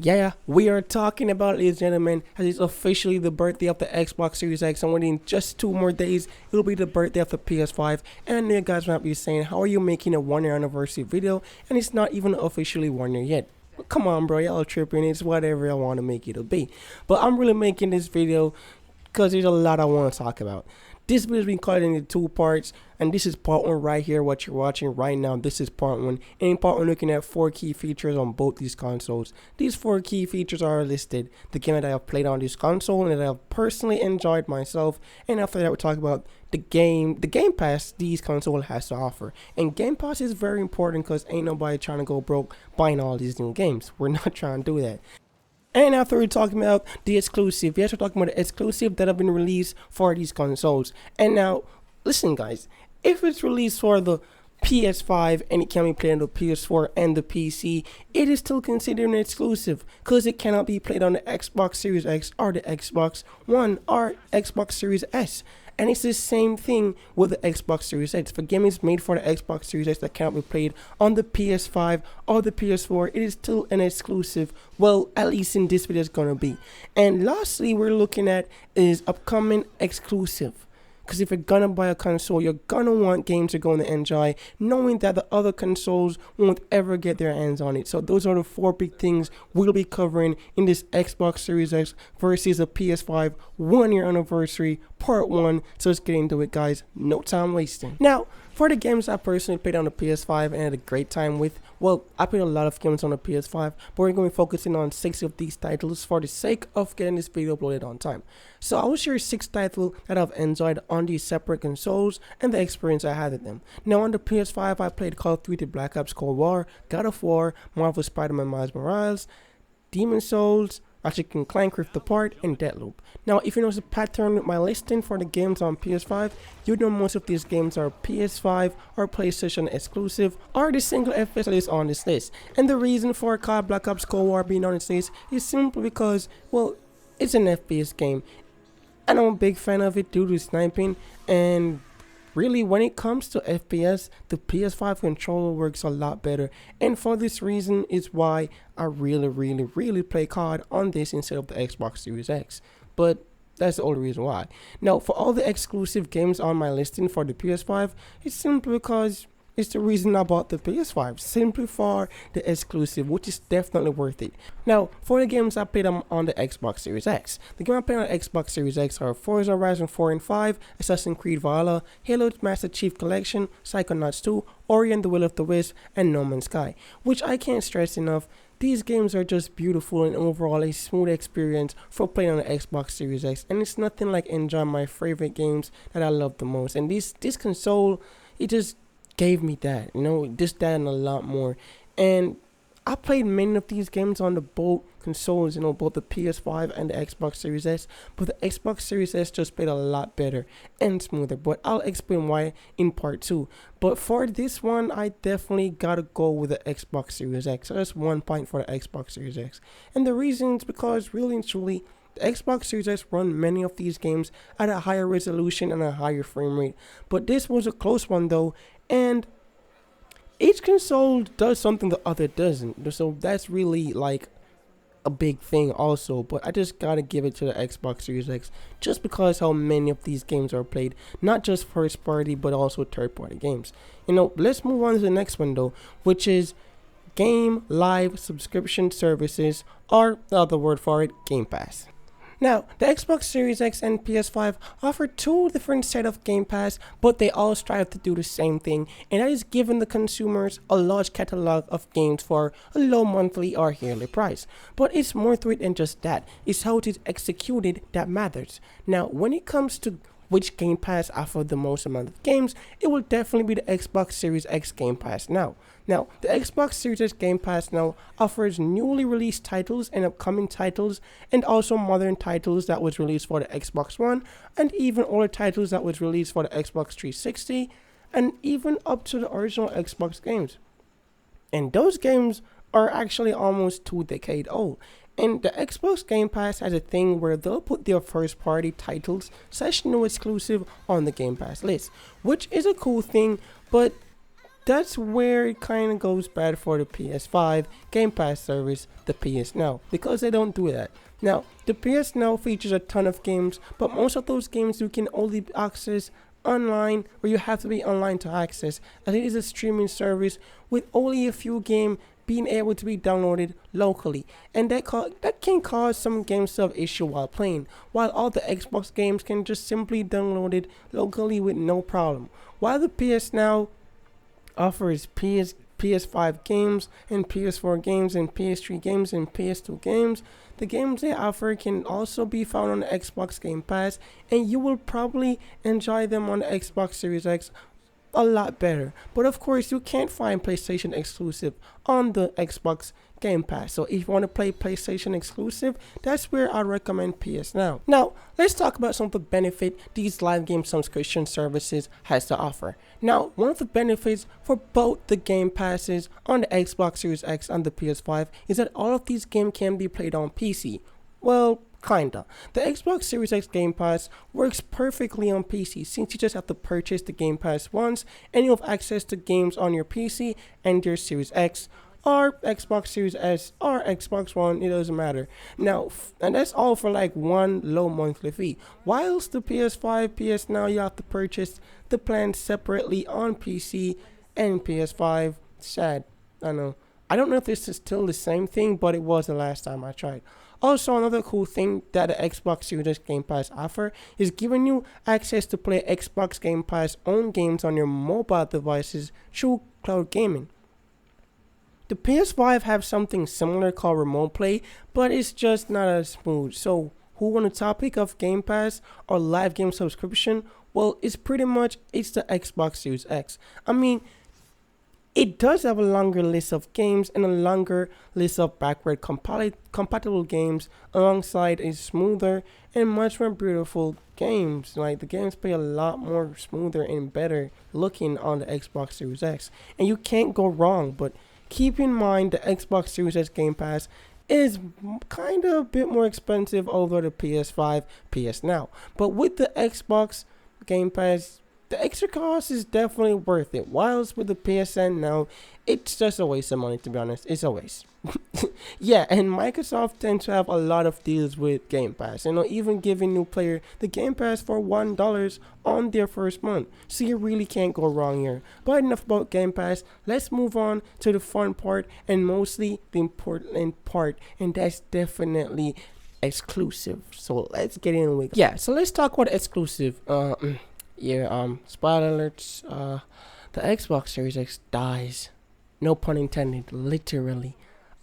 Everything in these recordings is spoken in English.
Yeah, we are talking about, ladies and gentlemen, as it's officially the birthday of the Xbox Series X, and within just 2 more days, it'll be the birthday of the PS5. And I know you guys might be saying, how are you making a 1 year anniversary video, and it's not even officially 1 year yet? Come on, bro, y'all tripping. It's whatever I want to make it to be. But I'm really making this video because there's a lot I want to talk about. This video has been cut into 2 parts, and this is part 1 right here, what you're watching right now. This is part 1. And in part 1, looking at 4 key features on both these consoles. These 4 key features are listed: the game that I have played on this console and that I have personally enjoyed myself. And after that, we'll talk about the Game Pass these console has to offer. And Game Pass is very important because ain't nobody trying to go broke buying all these new games. We're not trying to do that. And after we're talking about the exclusive, yes, we're talking about the exclusive that have been released for these consoles. And now, listen guys, if it's released for the PS5 and it can be played on the PS4 and the PC, it is still considered an exclusive because it cannot be played on the Xbox Series X or the Xbox One or Xbox Series S. And it's the same thing with the Xbox Series X. If a game is made for the Xbox Series X that cannot be played on the PS5 or the PS4, it is still an exclusive. Well, at least in this video it's gonna be. And lastly, we're looking at is upcoming exclusive. Because if you're gonna buy a console, you're gonna want games you're going to enjoy, knowing that the other consoles won't ever get their hands on it. So those are the 4 big things we'll be covering in this Xbox Series X versus a PS5 1 year anniversary part 1. So let's get into it, guys. No time wasting. Now, for the games I personally played on the PS5 and had a great time with, well, I played a lot of games on the PS5, but we're going to be focusing on 6 of these titles for the sake of getting this video uploaded on time. So I will share 6 titles that I've enjoyed on these separate consoles and the experience I had with them. Now on the PS5, I played Call of Duty Black Ops Cold War, God of War, Marvel Spider-Man Miles Morales, Demon Souls, Ratchet & Clank Rift Apart, and Deathloop. Now, if you notice a pattern with my listing for the games on PS5, you know most of these games are PS5 or PlayStation exclusive, or the single FPS that is on this list. And the reason for COD Black Ops Cold War being on this list is simply because, well, it's an FPS game, and I'm a big fan of it due to sniping, and really, when it comes to FPS, the PS5 controller works a lot better, and for this reason is why I really play COD on this instead of the Xbox Series X. But that's the only reason why. Now, for all the exclusive games on my listing for the PS5, it's simply because it's the reason I bought the PS5, simply for the exclusive, which is definitely worth it. Now, for the games I played on the Xbox Series X, the game I played on the Xbox Series X are Forza Horizon 4 and 5, Assassin's Creed Valhalla, Halo Master Chief Collection, Psychonauts 2, Ori and the Will of the Wisp, and No Man's Sky, which I can't stress enough. These games are just beautiful and overall a smooth experience for playing on the Xbox Series X, and it's nothing like enjoying my favorite games that I love the most. And this console, it just gave me that, this, that, and a lot more. And I played many of these games on the both consoles, both the PS5 and the Xbox Series S, but the Xbox Series S just played a lot better and smoother, but I'll explain why in part 2. But for this one, I definitely gotta go with the Xbox Series X. So that's 1 point for the Xbox Series X. And the reason is because really and truly, the Xbox Series S run many of these games at a higher resolution and a higher frame rate. But this was a close one though, and each console does something the other doesn't. So that's really like a big thing also. But I just gotta give it to the Xbox Series X just because how many of these games are played. Not just first party but also third party games. Let's move on to the next one though, which is Game Live Subscription Services, or the other word for it, Game Pass. Now, the Xbox Series X and PS5 offer 2 different set of Game Pass, but they all strive to do the same thing, and that is giving the consumers a large catalog of games for a low monthly or yearly price. But it's more to it than just that. It's how it is executed that matters. Now, when it comes to which Game Pass offer the most amount of games, it will definitely be the Xbox Series X Game Pass now. Now, the Xbox Series X Game Pass now offers newly released titles and upcoming titles, and also modern titles that was released for the Xbox One, and even older titles that was released for the Xbox 360, and even up to the original Xbox games. And those games are actually almost 2 decades old. And the Xbox Game Pass has a thing where they'll put their first party titles / new exclusive on the Game Pass list, which is a cool thing, but that's where it kind of goes bad for the PS5 Game Pass service, the PS Now, because they don't do that. Now, the PS Now features a ton of games, but most of those games you can only access online, or you have to be online to access, as it is a streaming service with only a few games being able to be downloaded locally, and that can cause some games to have issue while playing, while all the Xbox games can just simply download it locally with no problem. While the PS Now offers PS5 games and PS4 games and PS3 games and PS2 games, the games they offer can also be found on the Xbox Game Pass, and you will probably enjoy them on the Xbox Series X a lot better. But of course, you can't find PlayStation exclusive on the Xbox Game Pass. So if you want to play PlayStation exclusive, that's where I recommend PS Now. Now, let's talk about some of the benefit these live game subscription services has to offer. Now, one of the benefits for both the Game Passes on the Xbox Series X and the PS5 is that all of these games can be played on PC. Well, kinda. The Xbox Series X Game Pass works perfectly on PC, since you just have to purchase the Game Pass once and you have access to games on your PC and your Series X or Xbox Series S or Xbox One, it doesn't matter. Now, and that's all for like one low monthly fee. Whilst the PS5, PS Now, you have to purchase the plan separately on PC and PS5. Sad, I know. I don't know if this is still the same thing, but it was the last time I tried. Also, another cool thing that the Xbox Series X Game Pass offer is giving you access to play Xbox Game Pass own games on your mobile devices through cloud gaming. The PS5 have something similar called Remote Play, but it's just not as smooth. So, who on the topic of Game Pass or live game subscription? Well, it's the Xbox Series X. I mean, it does have a longer list of games and a longer list of backward compatible games alongside a smoother and much more beautiful games. Like, the games play a lot more smoother and better looking on the Xbox Series X. And you can't go wrong, but keep in mind the Xbox Series X Game Pass is kind of a bit more expensive over the PS5, PS Now. But with the Xbox Game Pass, the extra cost is definitely worth it. Whilst with the PSN Now, it's just a waste of money, to be honest. It's a waste. Yeah, and Microsoft tends to have a lot of deals with Game Pass. Even giving new player the Game Pass for $1 on their first month. So you really can't go wrong here. But enough about Game Pass. Let's move on to the fun part and mostly the important part. And that's definitely exclusive. So let's get in with it. Yeah, so let's talk about exclusive. Spoiler alerts, the Xbox Series X dies. No pun intended, literally.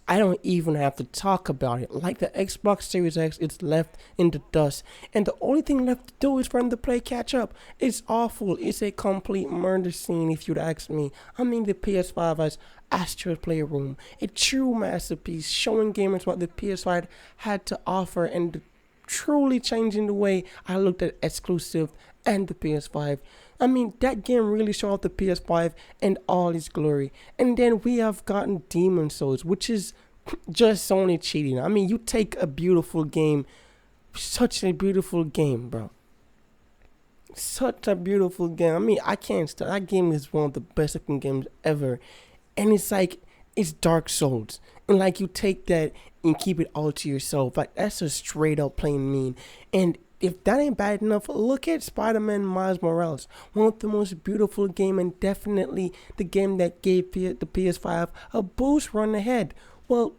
I don't even have to talk about it. Like the Xbox Series X, it's left in the dust. And the only thing left to do is for them to play catch up. It's awful. It's a complete murder scene, if you'd ask me. I mean, the PS5 has Astro's Playroom, a true masterpiece, showing gamers what the PS5 had to offer and truly changing the way I looked at exclusive and the PS5. I mean, that game really showed off the PS5 and all its glory. And then we have gotten Demon Souls, which is just only cheating. I mean, you take a beautiful game, such a beautiful game, bro. Such a beautiful game. I mean, I can't stop. That game is one of the best looking games ever. And it's Dark Souls. And like, you take that and keep it all to yourself. Like, that's just straight up plain mean. And if that ain't bad enough, look at Spider-Man Miles Morales. One of the most beautiful game, and definitely the game that gave the PS5 a boost run ahead. Well,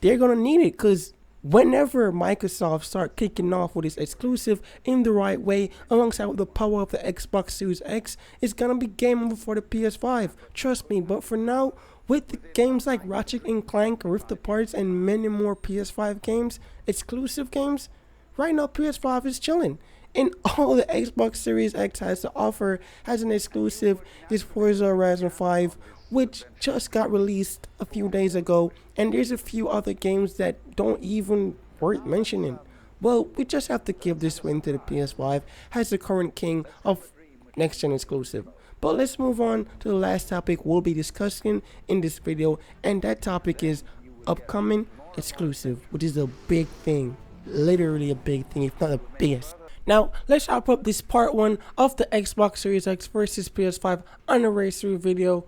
they're going to need it, because whenever Microsoft start kicking off with its exclusive in the right way, alongside with the power of the Xbox Series X, it's going to be game over for the PS5. Trust me. But for now, with the games like Ratchet & Clank, Rift Apart, and many more PS5 games, exclusive games, right now PS5 is chilling. And all the Xbox Series X has to offer as an exclusive is Forza Horizon 5, which just got released a few days ago. And there's a few other games that don't even worth mentioning. Well, we just have to give this win to the PS5 as the current king of next-gen exclusive. But let's move on to the last topic we'll be discussing in this video. And that topic is upcoming exclusive, which is a big thing. Literally a big thing, if not the biggest. Now, let's wrap up this part 1 of the Xbox Series X versus PS5 on a race through video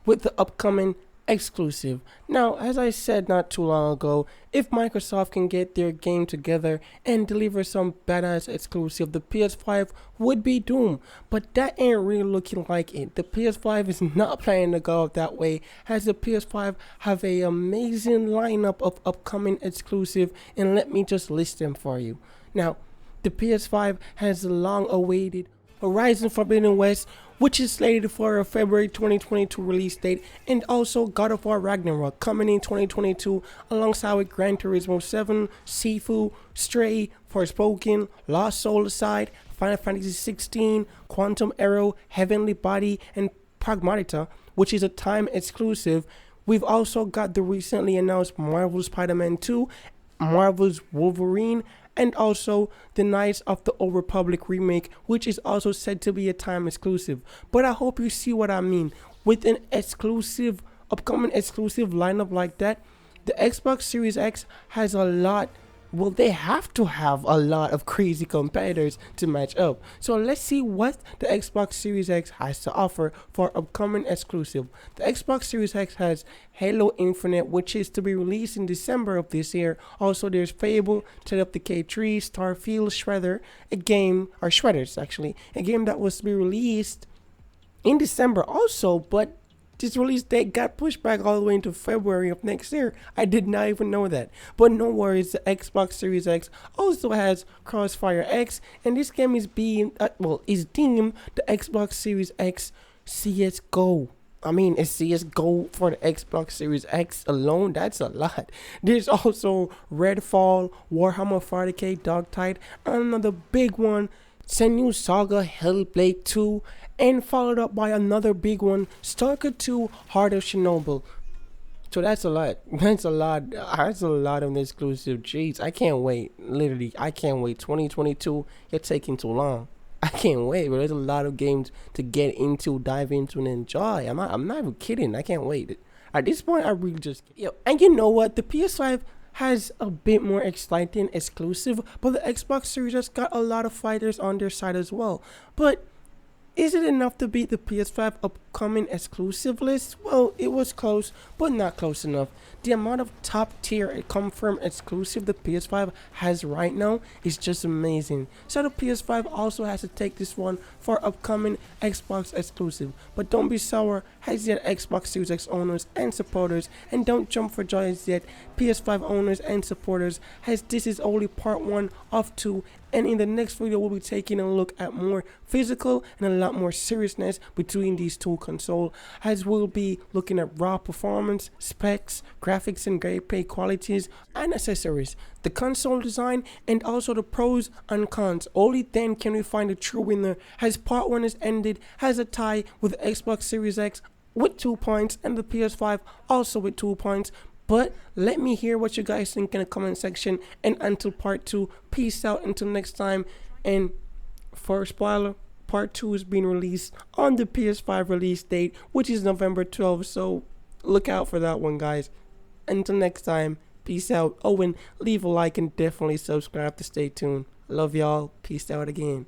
with the upcoming exclusive. Now, as I said not too long ago, if Microsoft can get their game together and deliver some badass exclusive, the PS5 would be doomed. But that ain't really looking like it. The PS5 is not planning to go that way, as the PS5 have a amazing lineup of upcoming exclusive, and let me just list them for you. Now, the PS5 has the long-awaited Horizon Forbidden West, which is slated for a February 2022 release date, and also God of War Ragnarok coming in 2022 alongside with Gran Turismo 7, Sifu, Stray, Forspoken, Lost Soul Aside, Final Fantasy 16, Quantum Arrow, Heavenly Body, and Pragmata, which is a time exclusive. We've also got the recently announced Marvel Spider-Man 2, Marvel's Wolverine, and also the Knights of the Old Republic remake, which is also said to be a time exclusive. But I hope you see what I mean. With an exclusive, upcoming exclusive lineup like that, the Xbox Series X has a lot. Well, they have to have a lot of crazy competitors to match up. So let's see what the Xbox Series X has to offer for upcoming exclusive. The Xbox Series X has Halo Infinite, which is to be released in December of this year. Also, there's Fable, Tale of Decay 3, Starfield, Shredder, Shredders actually, a game that was to be released in December also, but this release date got pushed back all the way into February of next year. I did not even know that. But no worries, the Xbox Series X also has Crossfire X, and this game is deemed the Xbox Series X CS:GO. I mean, it's CS:GO for the Xbox Series X alone. That's a lot. There's also Redfall, Warhammer 40k, Dogtide, and another big one, Senua Saga Hellblade 2, and followed up by another big one, Stalker 2 Heart of Chernobyl. So that's a lot. That's a lot. That's a lot of exclusive. Jeez, I can't wait. Literally, I can't wait. 2022, you're taking too long. I can't wait, but there's a lot of games to get into, dive into, and enjoy. I'm not even kidding. I can't wait. At this point, I really just... And you know what? The PS5 has a bit more exciting exclusive, but the Xbox Series has got a lot of fighters on their side as well. But is it enough to beat the PS5 upcoming exclusive list? Well, it was close, but not close enough. The amount of top tier confirmed exclusive the PS5 has right now is just amazing. So the PS5 also has to take this one for upcoming Xbox exclusive. But don't be sour as yet, Xbox Series X owners and supporters, and don't jump for joy as yet, PS5 owners and supporters, as this is only part 1 of 2, and in the next video we'll be taking a look at more physical and a lot more seriousness between these two consoles, as we'll be looking at raw performance, specs, graphics and gameplay qualities, and accessories, the console design, and also the pros and cons. Only then can we find a true winner, as part 1 is ended, has a tie with the Xbox Series X with 2 points and the PS5 also with 2 points. But let me hear what you guys think in the comment section, and until part 2, peace out until next time. And for a spoiler, part 2 is being released on the PS5 release date, which is November 12th, so look out for that one, guys. Until next time, peace out. Oh, and leave a like and definitely subscribe to stay tuned. Love y'all. Peace out again.